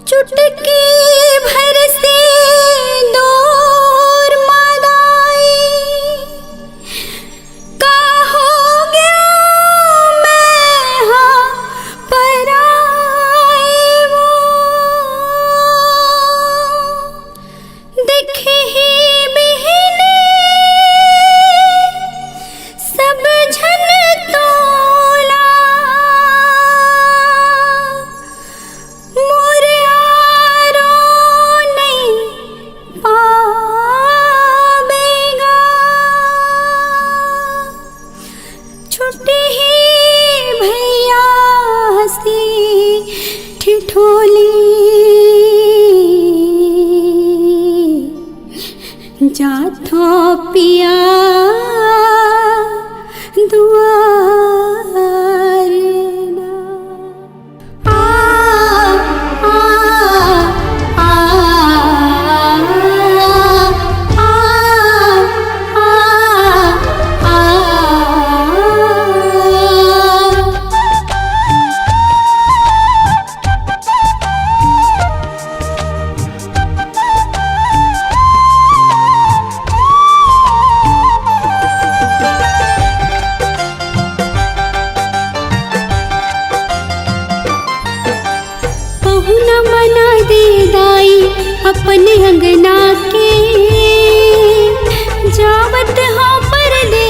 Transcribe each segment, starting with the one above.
चुटकी भर से दूर मदाई का हो गया मैं हाँ पराई वो दिखे ही बिहने सब झन तोला मोरे आरो नहीं पावेगा छुट्टी ही भैया हंसी ठिठोली जाथो पिया दुआर ना आ आ आ आ आ पहुना मना दे दाई अपने अंगना के जावत हो पर दे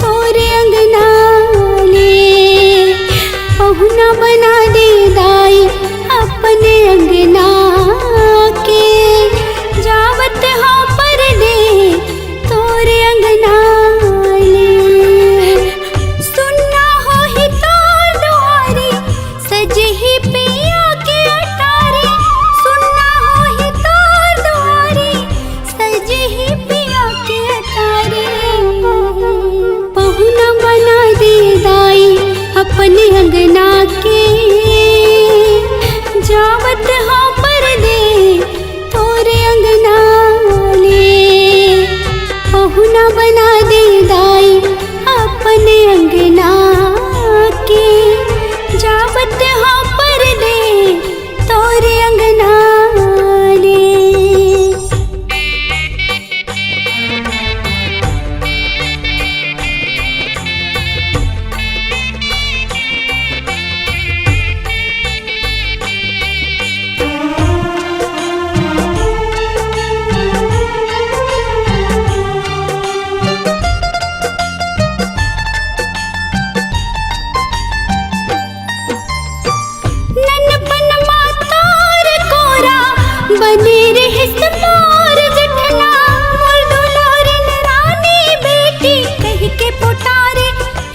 तोरे अंगना ले पहुना बना दे दाई अपने अंगना के जावत हो पर दे तोरे अंगना ले सुनना हो ही तो दुआरी सजे ही पिया के अटारी सुनना हो ही तो दुआरी सजे ही पिया के अटारी पहुना बना दे दाई अपने अंगना के जावत हो पर दे तोरे अंगना ले पहुना बना दे दाई अपने अंगना के जावत हो पर दे तोरे अंगना ले ननपन मातार कोरा बने रहे मोर जठना मोर दुलारिन रानी बेटी कह के पुटारे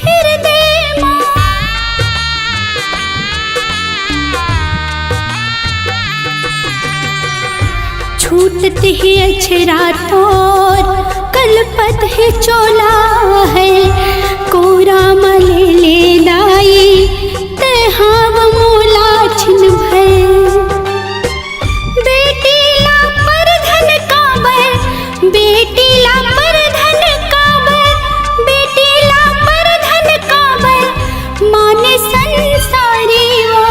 हृदय छूटते ही अछरा तोर कलपत है चोला है कोरा मले ले दाई ते हाव मोला छिन भय बेटी ला पर धन काबर बेटी ला पर धन काबर बेटी ला पर धन काबर माने संसारी वो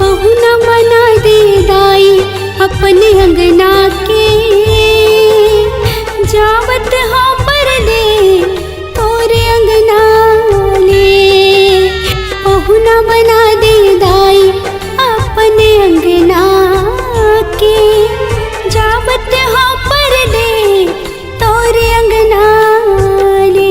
पहुना बना दे दाई अपने अंगना के जावत हो पर दे तोरे अंगना ले पहुना बना दे दाई अपने अंगना के जावत हो पर दे तोरे अंगना ले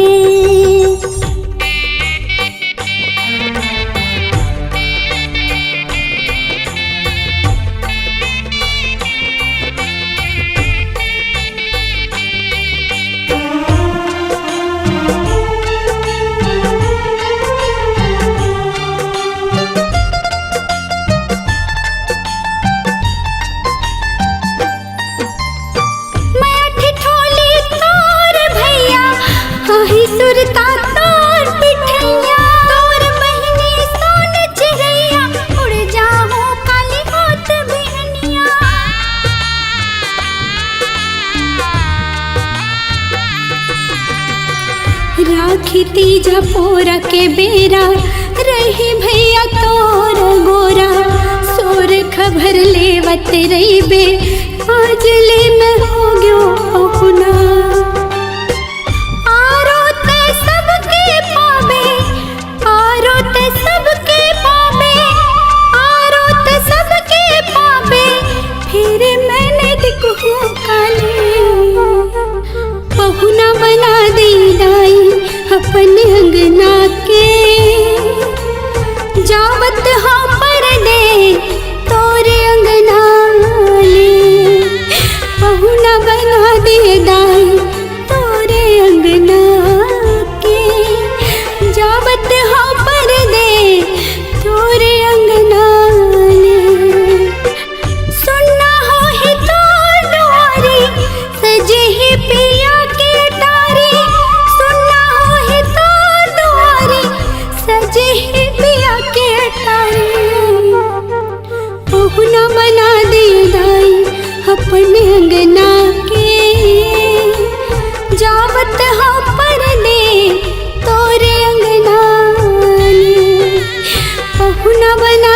मैं ठिठोली तोर भैया हाही सुरता तोर पिठैया तोर बहिनी सोन चिड़ैया उड़ जाओ काली होत बिहनिया राखी तीजा पोरा के बेरा रही भैया तोर गोरा सो कहत रही बे आज ले मैं हो गयो पहुना। आरो ते सबके पावे, आरो ते सबके पावे, आरो ते सबके पावे, फिर मैंने देखो काले पहुना बना दे दाई अपन अंगना के। जावत हाँ पर दे तोरे अंगना ले, पहुना बना दे दाई तोरे अंगना के। जावत हाँ पर दे तोरे अंगना ले। सुनना हो ही तो दुआरी सजे ही पिया के तारी, सुनना हो ही तो दुआरी सजे ही पिया के तारी। पहुना बना दे दाई अपने अंगना के। जावत हाँ पर दे तोरे अंगना ले, पहुना बना